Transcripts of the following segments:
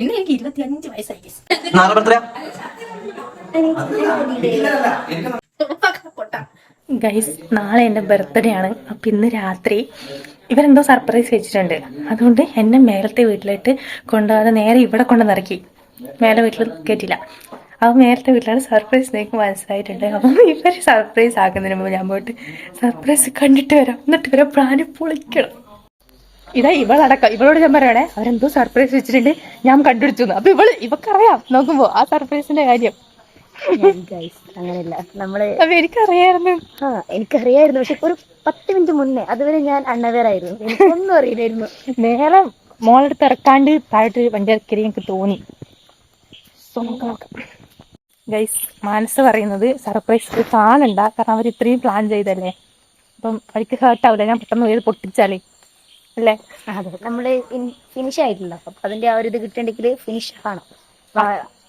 പിന്നെ എനിക്ക് 25 വയസ്സായി. ഗൈസ്, നാളെ എൻ്റെ ബർത്ത്ഡേ ആണ്. അപ്പം ഇന്ന് രാത്രി ഇവരെന്തോ സർപ്രൈസ് വെച്ചിട്ടുണ്ട്. അതുകൊണ്ട് എന്നെ മേലത്തെ വീട്ടിലിട്ട് കൊണ്ടുപോകാതെ നേരെ ഇവിടെ കൊണ്ടുവന്നിറക്കി. മേലെ വീട്ടിൽ കയറ്റില്ല. അപ്പം നേരത്തെ വീട്ടിലാണ് സർപ്രൈസ് എനിക്ക് മനസ്സിലായിട്ടുണ്ട്. അപ്പം ഇവർ സർപ്രൈസ് ആക്കുന്നതിന് മുമ്പ് ഞാൻ പോയിട്ട് സർപ്രൈസ് കണ്ടിട്ട് വരാം. എന്നിട്ട് ഇവരെ പ്ലാന് പൊളിക്കണം. ഇതാ ഇവളടക്കം. ഇവളോട് ഞാൻ പറയണേ, അവരെന്തോ സർപ്രൈസ് വെച്ചിട്ടുണ്ട്, ഞാൻ കണ്ടുപിടിച്ചു. അപ്പൊ ഇവക്കറിയാം നോക്കുമ്പോ ആ സർപ്രൈസിന്റെ കാര്യം. അങ്ങനെയല്ല, നമ്മള് എനിക്കറിയായിരുന്നു. എനിക്കറിയായിരുന്നു. പക്ഷെ ഒരു 10 മിനിറ്റ് മുന്നേ അതുവരെ ഞാൻ അണ്ണവേറായിരുന്നു. എനിക്കൊന്നും അറിയില്ലായിരുന്നു. നേരെ മോളെടുത്ത് ഇറക്കാണ്ട് താഴോട്ട് വണ്ടി ഇറക്കി എനിക്ക് തോന്നി. ഗൈസ്, മനസ്സ് പറയുന്നത് സർപ്രൈസ് കാണണ്ട, കാരണം അവർ ഇത്രയും പ്ലാൻ ചെയ്തല്ലേ. അപ്പം അവർക്ക് ഹേർട്ടാവില്ല ഞാൻ പെട്ടെന്ന് ഏത് പൊട്ടിച്ചാലേ അല്ലേ. അതെ, നമ്മള് ഫിനിഷ് ആയിട്ടില്ല. അപ്പൊ അതിന്റെ ആ ഒരു ഇത് കിട്ടണ്ടെങ്കിൽ ഫിനിഷ് കാണാം.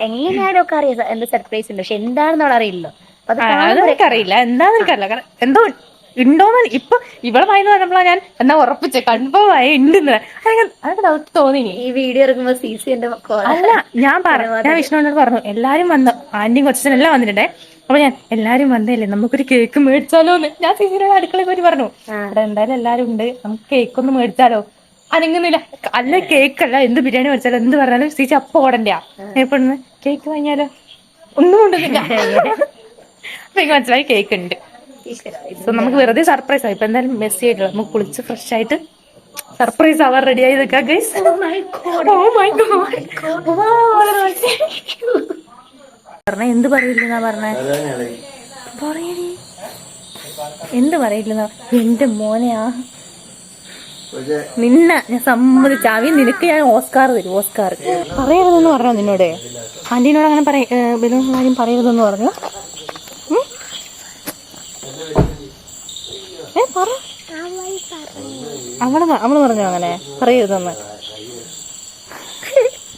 എങ്ങനെയായാലും ഒക്കെ അറിയാം എന്താ സർപ്രൈസ് ഉണ്ട്, പക്ഷെ എന്താണെന്ന് അവൾ അറിയില്ലല്ലോ. അതെനിക്കറിയില്ല, എന്താന്ന് എനിക്കറിയില്ല. കാരണം എന്തോ ഉണ്ടോന്ന് ഇപ്പൊ ഇവിടെ വായന പറഞ്ഞപ്പോഴാ ഞാൻ എന്നാ ഉറപ്പിച്ചേ കൺഫേം ആയി ഉണ്ടെന്ന്. അതൊക്കെ ഡൗട്ട് തോന്നി. ഈ വീഡിയോ ഇറങ്ങുമ്പോ CC അല്ല, ഞാൻ വിഷ്ണുവിനോട് പറഞ്ഞു എല്ലാരും വന്നു, ആന്റിയും കൊച്ചനെല്ലാം വന്നിട്ടുണ്ടേ. അപ്പൊ ഞാൻ എല്ലാരും വന്നല്ലേ നമുക്കൊരു കേക്ക് മേടിച്ചാലോന്ന് ഞാൻ CCയുടെ അടുക്കളയിൽ പോയി പറഞ്ഞു. ഇവിടെ എന്തായാലും എല്ലാരും ഉണ്ട്, നമുക്ക് കേക്ക് ഒന്ന് മേടിച്ചാലോ. അനങ്ങുന്നില്ല. അല്ല കേക്കല്ല, എന്ത് ബിരിയാണി മേടിച്ചാലോ എന്ത് പറഞ്ഞാലും CC അപ്പൊ ഓടണ്ടാ. എപ്പോഴെന്ന് കേക്ക് വാങ്ങിയാലോ ഒന്നും കൊണ്ടുവന്നില്ല. അപ്പൊ എനിക്ക് മനസ്സിലായി കേക്ക് ഉണ്ട്. സോ നമുക്ക് വെറുതെ സർപ്രൈസ് ആയി. ഇപ്പൊ എന്തായാലും മെസ്സി ആയിട്ടുള്ള നമുക്ക് കുളിച്ച് ഫ്രഷ് ആയിട്ട് സർപ്രൈസ് ആവാൻ റെഡി ആയി നിൽക്കാം ഗൈസ്. എന്ത് പറയില്ലെന്നാ പറഞ്ഞേ? പറയടി, എന്ത് പറയില്ലെന്നാ? എന്റെ മോനെയാ നിന്ന ഞാൻ സമ്മതിച്ചാവി. നിനക്ക് ഞാൻ ഓസ്കാർ തരും. ഓസ്കാർ പറയരുതെന്ന് പറഞ്ഞോ നിന്നോട്? ആന്റീനോട് അങ്ങനെ ബലൂൺ കാര്യം പറയരുതെന്ന് പറഞ്ഞു. പറ, അവള് പറഞ്ഞു അങ്ങനെ പറയരുതെന്ന്.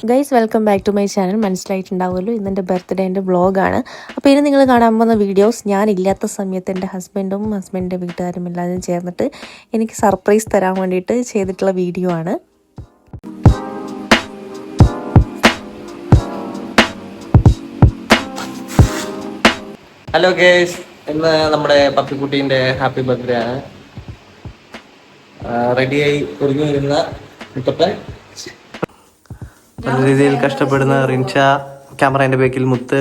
Guys, welcome back to my channel. മനസ്സിലായിട്ടുണ്ടാവുമല്ലോ, ഇന്നെൻ്റെ ബർത്ത്ഡേൻ്റെ വ്ളോഗാണ്. അപ്പോൾ ഇനി നിങ്ങൾ കാണാൻ പോകുന്ന വീഡിയോസ് ഞാനില്ലാത്ത സമയത്ത് എൻ്റെ ഹസ്ബൻഡിൻ്റെ വീട്ടുകാരും എല്ലാവരും ചേർന്നിട്ട് എനിക്ക് സർപ്രൈസ് തരാൻ വേണ്ടിയിട്ട് ചെയ്തിട്ടുള്ള വീഡിയോ ആണ്. ഹലോ ഗേസ്, ഇന്ന് നമ്മുടെ പപ്പിക്കുട്ടീൻ്റെ ഹാപ്പി ബർത്ത്ഡേ ആണ്. റെഡിയായി ഒരുങ്ങി വരുന്ന മുത്തപ്പൻ, നല്ല രീതിയിൽ കഷ്ടപ്പെടുന്ന റിൻഷ, ക്യാമറേന്റെ ബേക്കിൽ മുത്ത്,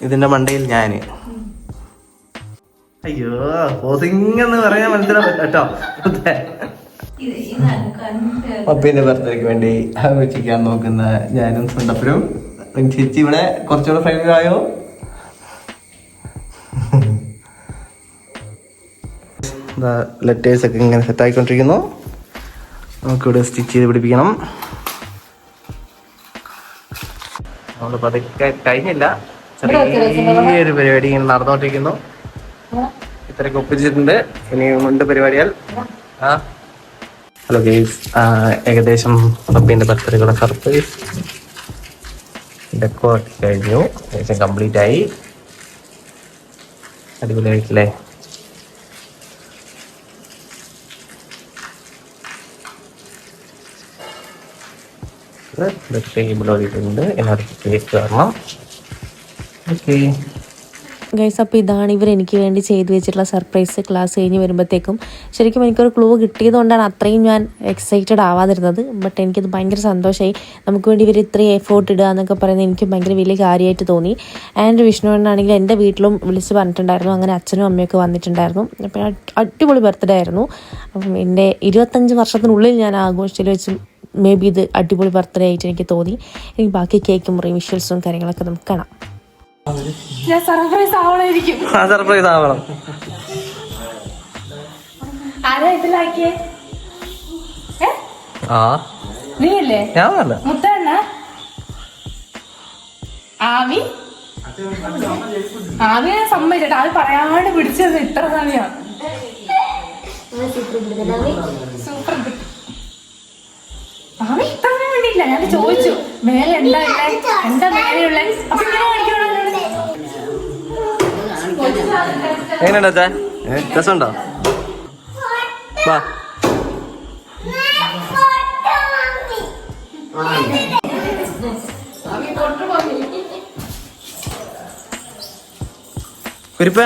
ഇതിന്റെ മണ്ടയിൽ ഞാന്. അയ്യോ, പോസിങ്ങെന്ന് പറയാൻ മനസ്സിലാവും കേട്ടോ. പപ്പീന്റെ ബർത്ത്ഡേക്ക് വേണ്ടി ആഘോഷിക്കാൻ നോക്കുന്ന ഞാനും സ്വന്തപ്പനും. ചേച്ചി ഇവിടെ കുറച്ചുകൂടെ ഫ്രൈഡായോ? ലെറ്റേഴ്സ് ഒക്കെ ഇങ്ങനെ സെറ്റ് ആയിക്കൊണ്ടിരിക്കുന്നു. നമുക്കിവിടെ സ്റ്റിച്ച് ചെയ്ത് പിടിപ്പിക്കണം. നമ്മള് പതുക്കെ കഴിഞ്ഞില്ല, ചെറിയൊരു പരിപാടി ഇങ്ങനെ നടന്നുകൊണ്ടിരിക്കുന്നു. ഇത്രയൊക്കെ ഒപ്പിച്ചിട്ടുണ്ട്, ഇനിയും ഉണ്ട് പരിപാടികൾ. ഹലോ ഗൈസ്, ഏകദേശം പപ്പീന്റെ ബർത്ത്ഡേക്കുള്ള സർപ്രൈസ് ഡെക്കോ കഴിഞ്ഞു, ഏകദേശം കംപ്ലീറ്റ് ആയി. അടിപൊളിയായിട്ടില്ലേ? ടേബിളോടിയിട്ടുണ്ട്, എല്ലാവർക്കും കേക്ക് തരണം. ഓക്കെ ഗൈസ്, അപ്പോൾ ഇതാണ് ഇവർ എനിക്ക് വേണ്ടി ചെയ്തു വെച്ചിട്ടുള്ള സർപ്രൈസ്. ക്ലാസ് കഴിഞ്ഞ് വരുമ്പോഴത്തേക്കും ശരിക്കും എനിക്കൊരു ക്ലൂ കിട്ടിയതുകൊണ്ടാണ് അത്രയും ഞാൻ എക്സൈറ്റഡ് ആവാതിരുന്നത്. ബട്ട് എനിക്കത് ഭയങ്കര സന്തോഷമായി. നമുക്ക് വേണ്ടി ഇവർ ഇത്രയും എഫേർട്ട് ഇടുക എന്നൊക്കെ പറയുന്നത് എനിക്ക് ഭയങ്കര വലിയ കാര്യമായിട്ട് തോന്നി. ആൻഡ് വിഷ്ണുവിനാണെങ്കിൽ എൻ്റെ വീട്ടിലും വിളിച്ച് പറഞ്ഞിട്ടുണ്ടായിരുന്നു, അങ്ങനെ അച്ഛനും അമ്മയൊക്കെ വന്നിട്ടുണ്ടായിരുന്നു. അപ്പോൾ അടിപൊളി ബർത്ത്ഡേ ആയിരുന്നു. അപ്പം എൻ്റെ 25 വർഷത്തിനുള്ളിൽ ഞാൻ ആഘോഷത്തിൽ വെച്ച് മേ ബി ഇത് അടിപൊളി ബർത്ത്ഡേ ആയിട്ട് എനിക്ക് തോന്നി. എനിക്ക് ബാക്കി കേക്കും മുറിയും വിഷ്വൽസും കാര്യങ്ങളൊക്കെ നമുക്ക് കാണാം. സർപ്രൈസ് ആവണമായിരിക്കും. സർപ്രൈസ് ആവണം. ആരാ ഇതിലാക്കിയേ? നീയല്ലേ? ഞാനല്ല, മുത്തണ്ണ. ആവി ഞാൻ സമ്മതിച്ചേട്ടാ, അത് പറയാണ്ട് പിടിച്ചത് ഇത്ര സമയം. സൂപ്പർ. ആവി ഇത്ര വേണ്ടിയില്ല, ഞാൻ ചോദിച്ചു മേലെ എന്താ മേലെയുള്ള. അപ്പൊ ഇങ്ങനെ കാണിക്കണോ? എങ്ങനെയുണ്ടാ? രസമുണ്ടോ? വാ കുരിപ്പ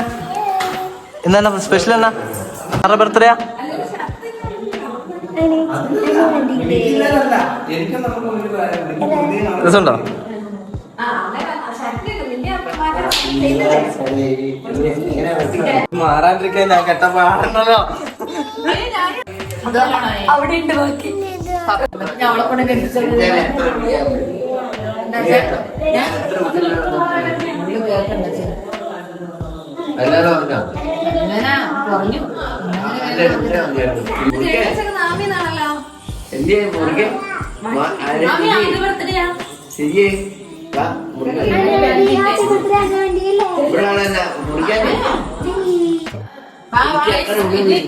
എന്നാ സ്പെഷ്യൽ എന്നാ ആരുടെ ബർത്ത്ഡേയാ? രസമുണ്ടോ? മാറാണ്ടിരിക്കാൻ ഞാൻ കെട്ട പാടണല്ലോ. അവിടെ ഉണ്ട് ബാക്കി ഞങ്ങളെ കൊണ്ട്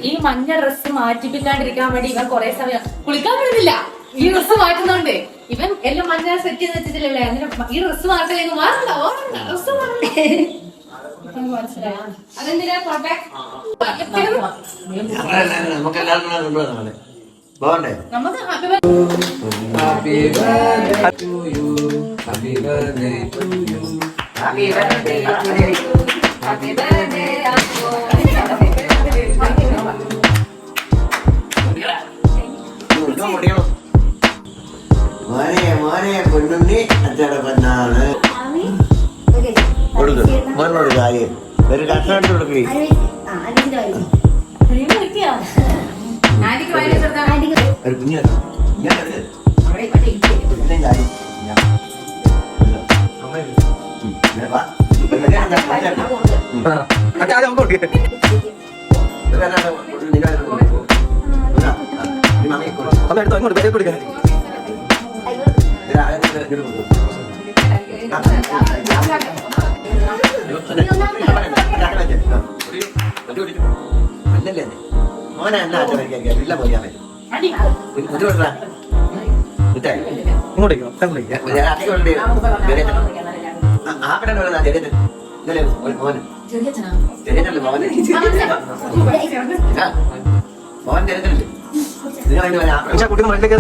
ഈ മഞ്ഞ ഡ്രസ്സ് മാറ്റിപ്പിക്കാണ്ടിരിക്കാൻ വേണ്ടി ഇവൻ കൊറേ സമയം കുളിക്കാൻ പറ്റുന്നില്ല. ഈ ഡ്രസ്സ് മാറ്റുന്നുണ്ട്. ഇവൻ എല്ലാം മഞ്ഞ സെറ്റ് ചെയ്ത് വെച്ചിട്ടില്ലേ, അങ്ങനെ ഈ ഡ്രസ്സ് മാറ്റില്ലെങ്കിൽ മാറണ്ട ഡ്രസ്സ് മനസ്സിലായോ? അതെന്തിനാ പോട്ടെ നമുക്ക് ഹാപ്പി മോനെ പൊന്നുണ്ണി അച്ഛടെ പെണ്ണാണ്. മോനോട് കാര്യം ഒരു കഷ്ണം എടുത്ത് കൊടുക്കേ. ഒരു കുഞ്ഞു അങ്ങോട്ട് കൊടുക്കാൻ മോനെ എന്നാ ഇല്ല പോയാ മോൻ തിരക്കല്ലേ കുട്ടി മണിലേക്ക്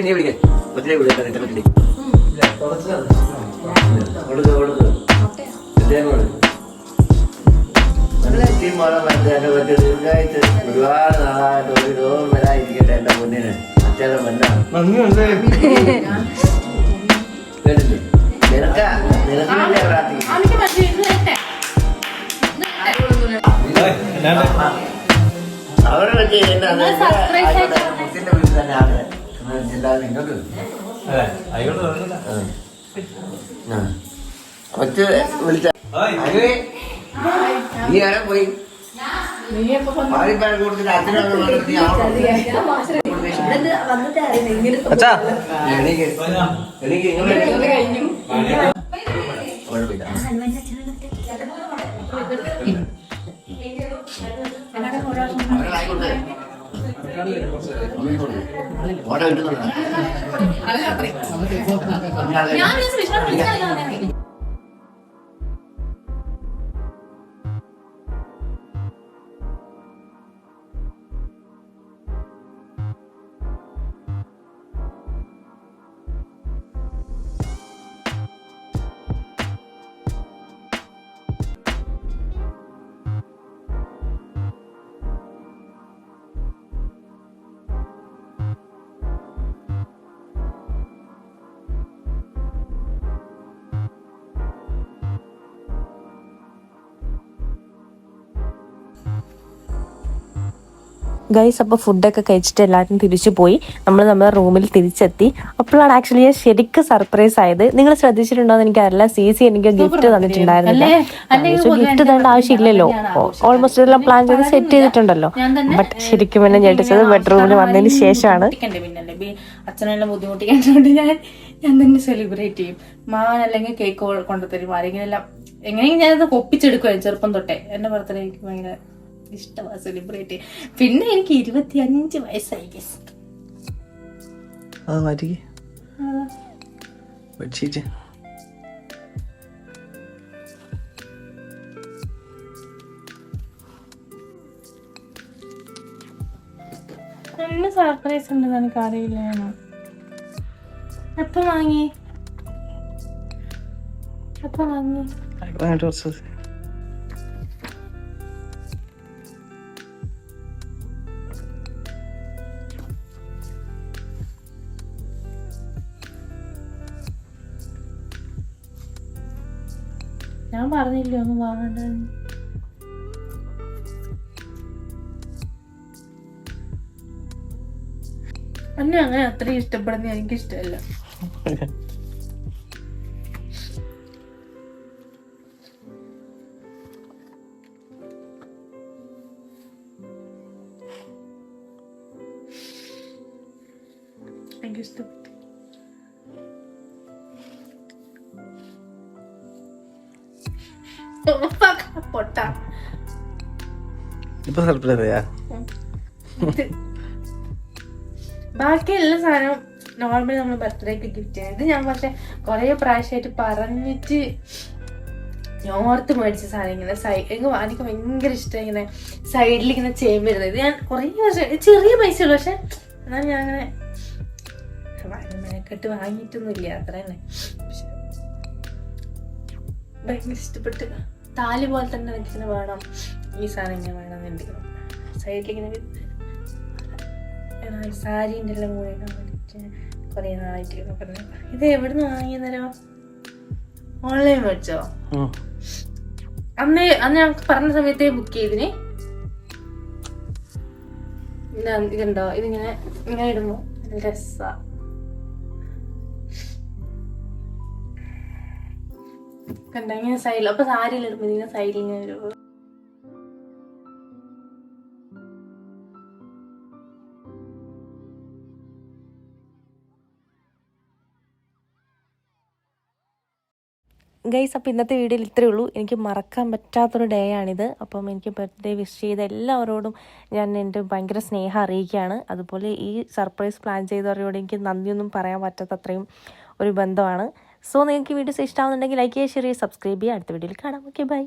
നീ വിളിക്കാൻ ഒത്തിരി വിളിക്കാൻ ഒരുപാട് നാളായിട്ട് ഒരു രോഗം വരാതിരിക്കട്ടെ എന്റെ മുന്നിന്. അച്ഛനെ മണ്ണാണ് കേട്ടില്ലേ? നിനക്ക് പ്രാർത്ഥിക്കും. അവിടെ വെച്ച് കുട്ടിന്റെ വീട്ടിൽ തന്നെയാണ് ഇങ്ങോട്ട് ഒറ്റ വിളിച്ച നീ ആരെ പോയി പാടിപ്പാട് കൊടുത്തിട്ട് അച്ഛനോട് എനിക്ക് ഓടെ കിട്ടുന്നുണ്ടോ? ഗൈസ് അപ്പോൾ ഫുഡൊക്കെ കഴിച്ചിട്ട് എല്ലാവരും തിരിച്ചു പോയി. നമ്മൾ നമ്മുടെ റൂമിൽ തിരിച്ചെത്തി. അപ്പോഴാണ് ആക്ച്വലി ഞാൻ ശരിക്കും സർപ്രൈസ് ആയത്. നിങ്ങൾ ശ്രദ്ധിച്ചിട്ടുണ്ടോ എന്ന് എനിക്കറിയില്ല. സി എനിക്ക് ഗിഫ്റ്റ് തന്നിട്ടുണ്ടായിരുന്നില്ല. ഗിഫ്റ്റ് തരേണ്ട ആവശ്യമില്ലല്ലോ, ഓൾമോസ്റ്റ് എല്ലാം പ്ലാൻ ചെയ്ത് സെറ്റ് ചെയ്തിട്ടുണ്ടല്ലോ. ബട്ട് ശരിക്കും എന്നെ ഞെട്ടിച്ചത് ബെഡ്റൂമിൽ വന്നതിന് ശേഷമാണ്. അച്ഛനെല്ലാം ബുദ്ധിമുട്ടിക്കാണ്ട് ഞാൻ തന്നെ സെലിബ്രേറ്റ് ചെയ്യും. മാൻ അല്ലെങ്കിൽ കേക്ക് കൊണ്ടുതരും, ആരെങ്കിലും എല്ലാം എങ്ങനെയെങ്കിലും ഞാനത് ഒപ്പിച്ചെടുക്കുവായിരുന്നു ചെറുപ്പം തൊട്ടേ. എന്റെ ബർത്ത്ഡേ എനിക്ക് ഭയങ്കര ഇഷ്ടമാണ് സെലിബ്രേറ്റ്. പിന്നെ എനിക്ക് 25 വയസ്സായി ഗൈസ്. അത് മാറ്റി ബെഡ്ഷീറ്റ്. നല്ല സർപ്രൈസ് ഉണ്ടെന്ന് എനിക്ക് അറിയില്ലേനോ. എപ്പോ വാങ്ങി? കുറച്ച് ഞാൻ പറഞ്ഞില്ലേ ഒന്നും വാങ്ങണ്ടെന്ന്. അന്നെ അങ്ങനെ അത്രയും ഇഷ്ടപ്പെടുന്ന എനിക്ക് ഇഷ്ടമല്ല. എനിക്ക് ഇഷ്ടപ്പെട്ടു. പൊട്ട ഇപ്പൊ സർപ്രൈസ് ചെയ്യാ. ബാക്കി എല്ലാ സാധനവും നോർമലി നമ്മൾ ബർത്ത്ഡേക്ക് ഗിഫ്റ്റ് ചെയ്യാം. ഇത് ഞാൻ പക്ഷെ കുറെ പ്രാവശ്യമായിട്ട് പറഞ്ഞിട്ട് നോർത്ത് മേടിച്ച സാധനം ഇങ്ങനെ എനിക്ക് ഭയങ്കര ഇഷ്ടം ഇങ്ങനെ സൈഡിൽ ഇങ്ങനെ ചേമ്പ് വരുന്നത്. ഇത് ഞാൻ കുറെ വർഷം ചെറിയ പൈസ ഉള്ളു, പക്ഷെ എന്നാലും ഞാൻ അങ്ങനെ മെനക്കെട്ട് വാങ്ങിയിട്ടൊന്നുമില്ല, അത്ര തന്നെ. പക്ഷെ ഭയങ്കര ഇഷ്ടപ്പെട്ട്. താലി പോലെ തന്നെ എനിക്കിങ്ങനെ വേണം, ഈ സാധനം ഇങ്ങനെ വേണം എന്നുണ്ടെങ്കിലും സൈഡിലിങ്ങനെ സാരിൻ്റെ എല്ലാം കൂടെ ഇടാൻ വേണ്ടിയിട്ട് കുറേ നാളായിട്ട് പറഞ്ഞു. ഇത് എവിടുന്ന് വാങ്ങിയെന്നല്ലോ? ഓൺലൈൻ മേടിച്ചോ? അന്ന് ഞങ്ങൾക്ക് പറഞ്ഞ സമയത്തേ ബുക്ക് ചെയ്തിന്. ഇതുണ്ടോ? ഇതിങ്ങനെ ഇങ്ങനെ ഇടുമ്പോ രസാ. കണ്ട ഇങ്ങനെ സൈഡിൽ, അപ്പൊ സാരിയിൽ ഇടുമ്പോ ഇങ്ങനെ സൈഡിൽ ഇങ്ങനെ വരും. ഗൈസ്, അപ്പോൾ ഇന്നത്തെ വീഡിയോയിൽ ഇത്രയേ ഉള്ളൂ. എനിക്ക് മറക്കാൻ പറ്റാത്തൊരു ഡേ ആണിത്. അപ്പം എനിക്ക് ബർത്ത്ഡേ വിഷ് ചെയ്ത എല്ലാവരോടും ഞാൻ എൻ്റെ ഭയങ്കര സ്നേഹം അറിയിക്കുകയാണ്. അതുപോലെ ഈ സർപ്രൈസ് പ്ലാൻ ചെയ്തവരോട് എനിക്ക് നന്ദിയൊന്നും പറയാൻ പറ്റാത്ത അത്രയും ഒരു ബന്ധമാണ്. സോ നിങ്ങൾക്ക് വീഡിയോസ് ഇഷ്ടമാവുന്നുണ്ടെങ്കിൽ ലൈക്ക് ചെയ്യുക, ഷെയർ ചെയ്യുക, സബ്സ്ക്രൈബ് ചെയ്യുക. അടുത്ത വീഡിയോയിൽ കാണാം. Okay, by.